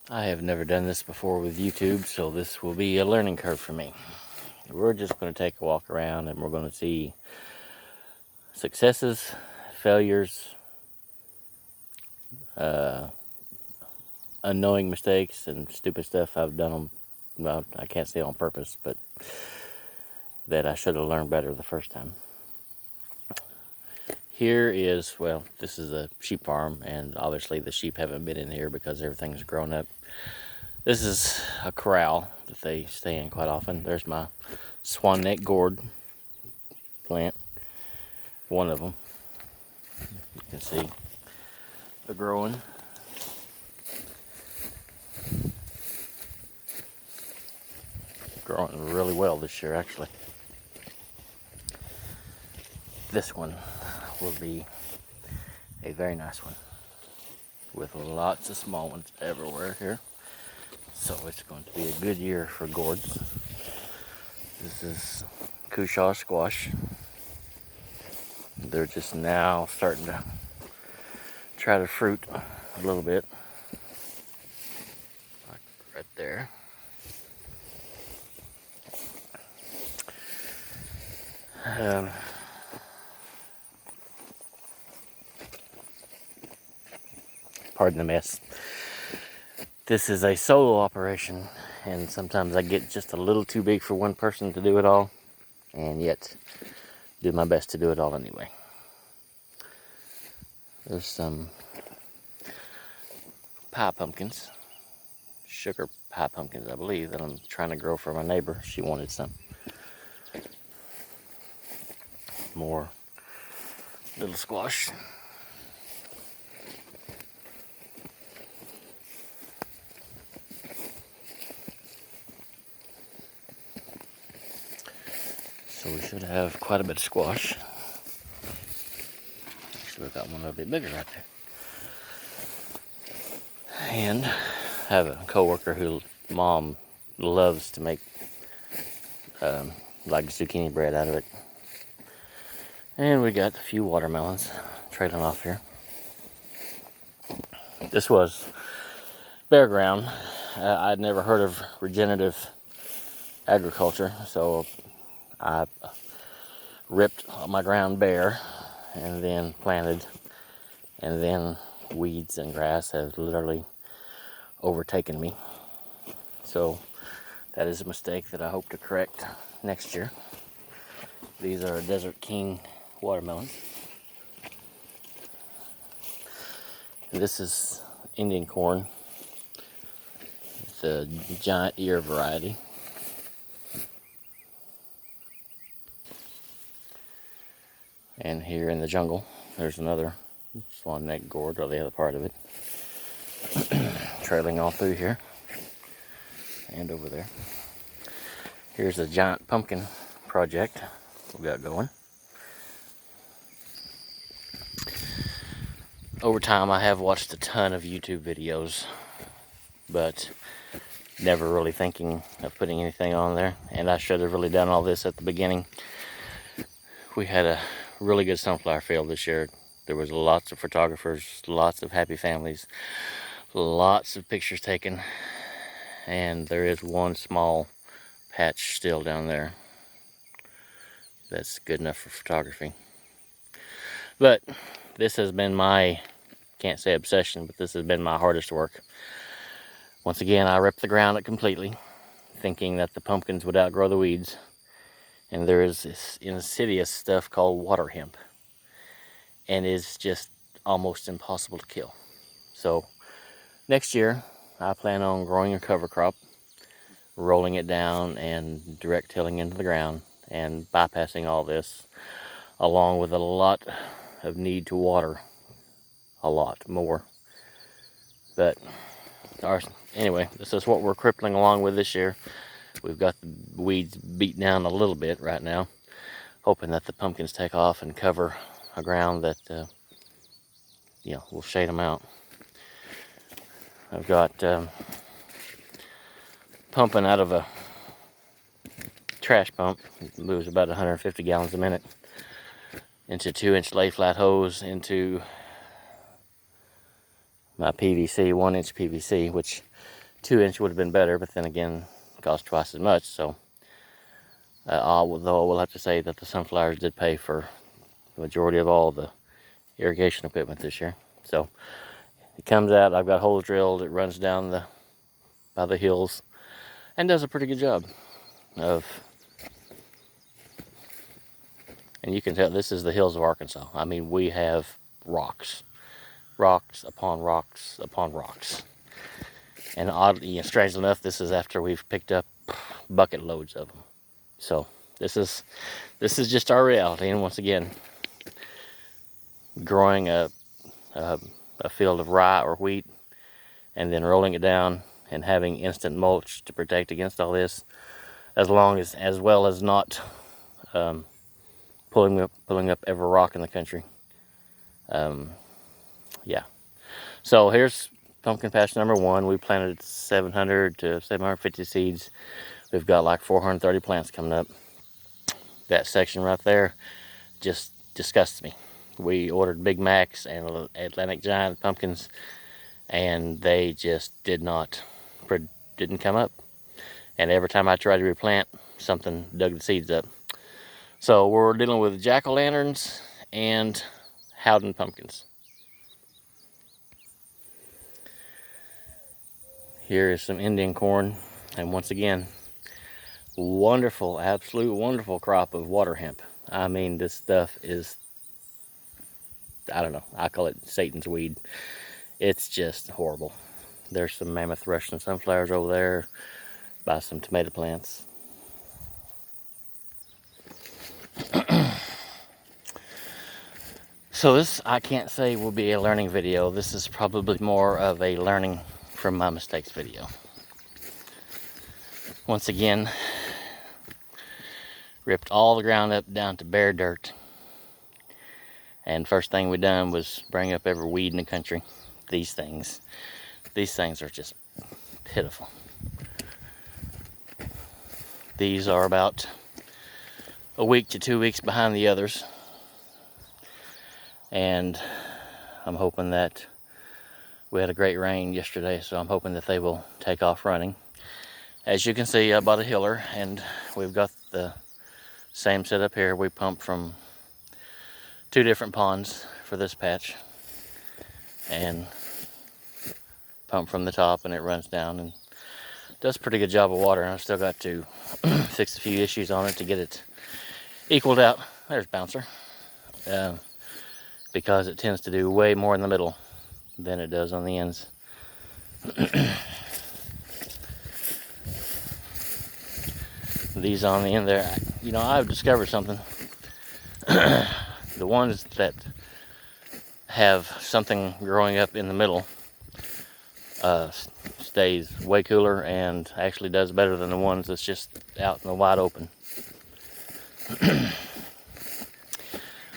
I have never done this before with YouTube, so this will be a learning curve for me. We're just going to take a walk around and we're going to see successes, failures, unknowing mistakes, and stupid stuff I've done on, well, I can't say on purpose, but that I should have learned better the first time. Here is, well, this is a sheep farm, and obviously the sheep haven't been in here because everything's grown up. This is a corral that they stay in quite often. There's my swan neck gourd plant, one of them. You can see they're growing. Growing really well this year, actually. This one will be a very nice one with lots of small ones everywhere here. So it's going to be a good year for gourds. This is Cushaw squash. They're just now starting to try to fruit a little bit. Like right there. Pardon the mess. This is a solo operation, and sometimes I get just a little too big for one person to do it all, and yet do my best to do it all anyway. There's some pie pumpkins, sugar pie pumpkins, I believe, that I'm trying to grow for my neighbor. She wanted some. More little squash. So we should have quite a bit of squash. Actually, we've got one a little bit bigger right there. And I have a coworker whose mom loves to make like zucchini bread out of it. And we got a few watermelons trailing off here. This was bare ground. I'd never heard of regenerative agriculture, so I ripped my ground bare and then planted, and then weeds and grass have literally overtaken me. So that is a mistake that I hope to correct next year. These are Desert King watermelons. And this is Indian corn. It's a giant ear variety. And here in the jungle, there's another swan neck gourd, or the other part of it, trailing all through here and over there. Here's a giant pumpkin project we got going. Over time, I have watched a ton of YouTube videos, but never really thinking of putting anything on there. And I should have really done all this at the beginning. We had a really good sunflower field this year. There was lots of photographers, lots of happy families, lots of pictures taken, and there is one small patch still down there that's good enough for photography. But this has been my, can't say obsession, but this has been my hardest work. Once again, I ripped the ground up completely, thinking that the pumpkins would outgrow the weeds. And there is this insidious stuff called water hemp, and it's just almost impossible to kill. So next year, I plan on growing a cover crop, rolling it down and direct tilling into the ground, and bypassing all this, along with a lot of need to water a lot more. But anyway, this is what we're crippling along with this year. We've got the weeds beat down a little bit right now, hoping that the pumpkins take off and cover a ground that will shade them out. I've got pumping out of a trash pump. It moves about 150 gallons a minute into 2-inch lay flat hose into my PVC, 1-inch PVC, which 2-inch would have been better, but then again, it cost twice as much. So, although I will have to say that the sunflowers did pay for the majority of all the irrigation equipment this year. So it comes out, I've got holes drilled, it runs down by the hills and does a pretty good job of, and you can tell this is the hills of Arkansas. I mean, we have rocks upon rocks upon rocks. And oddly, strangely enough, this is after we've picked up bucket loads of them. So this is just our reality. And once again, growing a field of rye or wheat and then rolling it down and having instant mulch to protect against all this, as well as not pulling up every rock in the country. Yeah. So here's pumpkin patch number 1. We planted 700 to 750 seeds. We've got like 430 plants coming up. That section right there just disgusts me. We ordered Big Macs and Atlantic Giant pumpkins, and they just didn't come up. And every time I tried to replant, something dug the seeds up. So we're dealing with jack-o'-lanterns and Howden pumpkins. Here is some Indian corn, and once again, wonderful, absolute wonderful crop of water hemp. I mean, this stuff is, I don't know, I call it Satan's weed. It's just horrible. There's some mammoth Russian sunflowers over there by some tomato plants. So this, I can't say will be a learning video. This is probably more of a learning from my mistakes video. Once again, ripped all the ground up down to bare dirt. And first thing we done was bring up every weed in the country. These things are just pitiful. These are about a week to 2 weeks behind the others. And I'm hoping that we had a great rain yesterday, so I'm hoping that they will take off running. As you can see, I bought a hiller, and we've got the same setup here. We pump from 2 different ponds for this patch, and pump from the top, and it runs down and does a pretty good job of water. And I've still got to fix a few issues on it to get it equaled out. There's Bouncer. Because it tends to do way more in the middle than it does on the ends. These on the end there, you know, I've discovered something. The ones that have something growing up in the middle stays way cooler and actually does better than the ones that's just out in the wide open.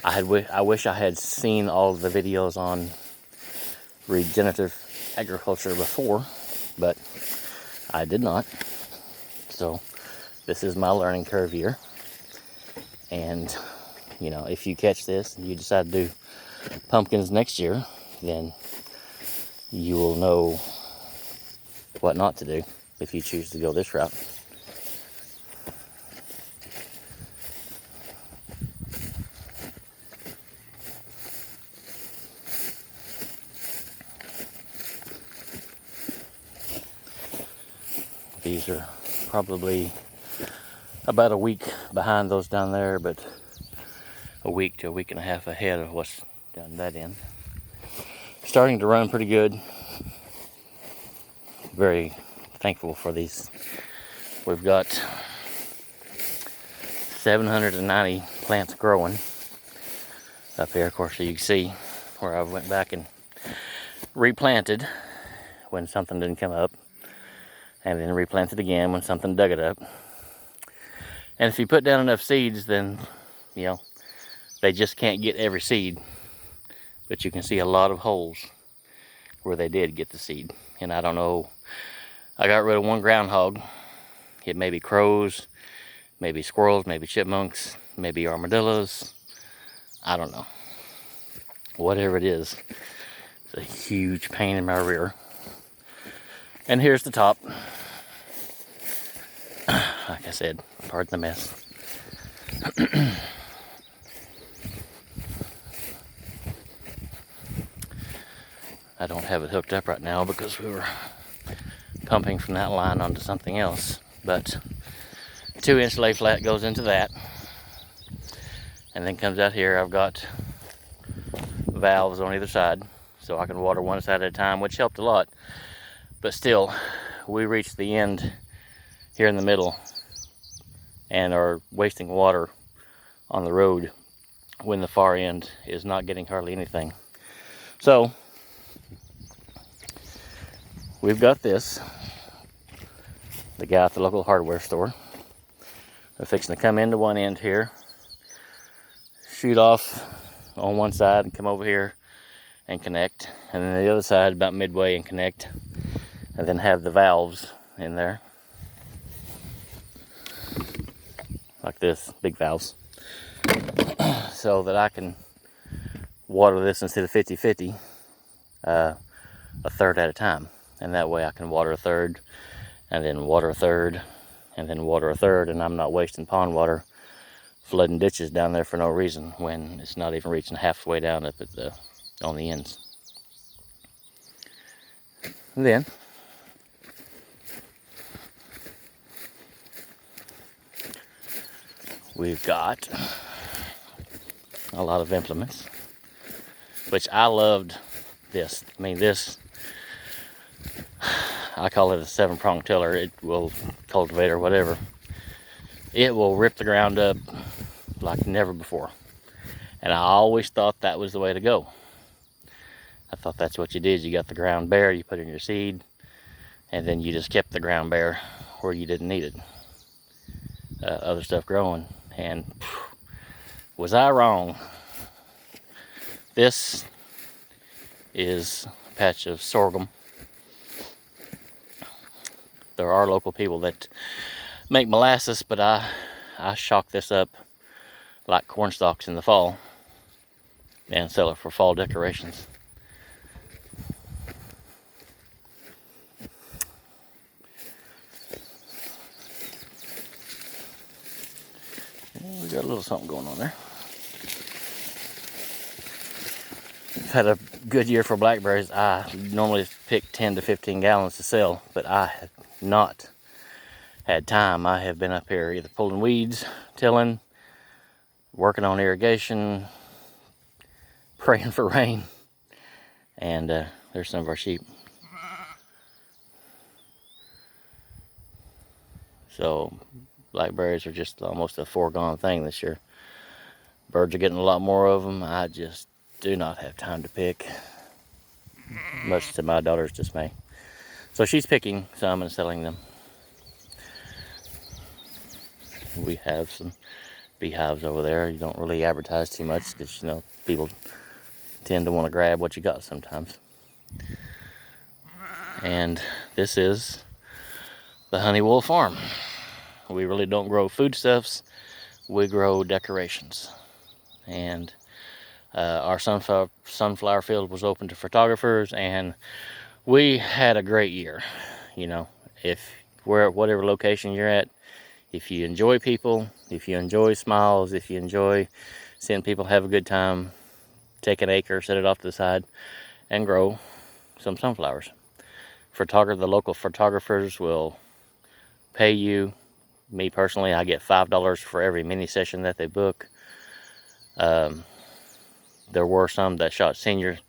I wish I had seen all of the videos on regenerative agriculture before, but I did not. So this is my learning curve here. And, you know, if you catch this and you decide to do pumpkins next year, then you will know what not to do if you choose to go this route. These are probably about a week behind those down there, but a week to a week and a half ahead of what's down that end. Starting to run pretty good. Very thankful for these. We've got 790 plants growing up here. Of course, so you can see where I went back and replanted when something didn't come up, and then replanted again when something dug it up. And if you put down enough seeds, then, you know, they just can't get every seed. But you can see a lot of holes where they did get the seed. And I don't know, I got rid of one groundhog. It may be crows, maybe squirrels, maybe chipmunks, maybe armadillos. I don't know. Whatever it is, it's a huge pain in my rear. And here's the top. Like I said, pardon the mess. I don't have it hooked up right now because we were pumping from that line onto something else. But 2-inch lay flat goes into that. And then comes out here. I've got valves on either side, so I can water one side at a time, which helped a lot. But still, we reached the end here in the middle and are wasting water on the road when the far end is not getting hardly anything. So we've got this. The guy at the local hardware store. They're fixing to come into one end here, shoot off on one side and come over here and connect, and then the other side about midway and connect, and then have the valves in there like this, big valves, so that I can water this instead of 50-50 a third at a time. And that way I can water a third and then water a third and then water a third, and I'm not wasting pond water flooding ditches down there for no reason when it's not even reaching halfway down up at the on the ends. And then we've got a lot of implements, which I loved this. I mean, this, I call it a 7-prong tiller. It will cultivate or whatever. It will rip the ground up like never before. And I always thought that was the way to go. I thought that's what you did. You got the ground bare, you put in your seed, and then you just kept the ground bare where you didn't need it. Other stuff growing. And was I wrong? This is a patch of sorghum. There are local people that make molasses, but I shock this up like corn stalks in the fall and sell it for fall decorations. We got a little something going on there. I've had a good year for blackberries. I normally pick 10 to 15 gallons to sell, but I have not had time. I have been up here either pulling weeds, tilling, working on irrigation, praying for rain, and there's some of our sheep. So blackberries are just almost a foregone thing this year. Birds are getting a lot more of them. I just do not have time to pick, much to my daughter's dismay. So she's picking some and selling them. We have some beehives over there. You don't really advertise too much because, you know, people tend to want to grab what you got sometimes. And this is the Honeywool Farm. We really don't grow foodstuffs. We grow decorations. And our sunflower field was open to photographers, and we had a great year. You know, if we're at whatever location you're at, if you enjoy people, if you enjoy smiles, if you enjoy seeing people have a good time, take an acre, set it off to the side, and grow some sunflowers. The local photographers will pay you. Me personally, I get $5 for every mini session that they book. There were some that shot senior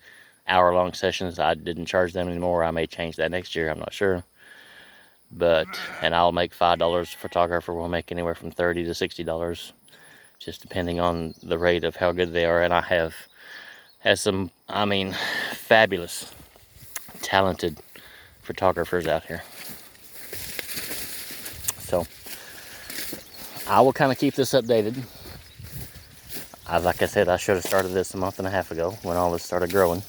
hour-long sessions. I didn't charge them anymore. I may change that next year, I'm not sure. And I'll make $5. Photographer will make anywhere from $30 to $60, just depending on the rate of how good they are. And I have had some, I mean, fabulous, talented photographers out here. So I will kind of keep this updated. Like I said, I should have started this a month and a half ago when all this started growing.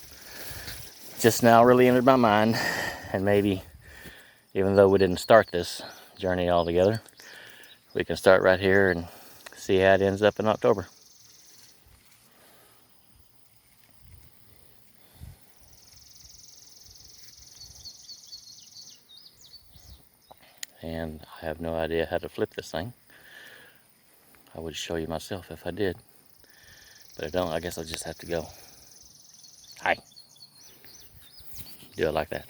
Just now really entered my mind, and maybe even though we didn't start this journey all together, we can start right here and see how it ends up in October. and I have no idea how to flip this thing. I would show you myself if I did, but I don't. I guess I'll just have to go. Hi. Do it like that.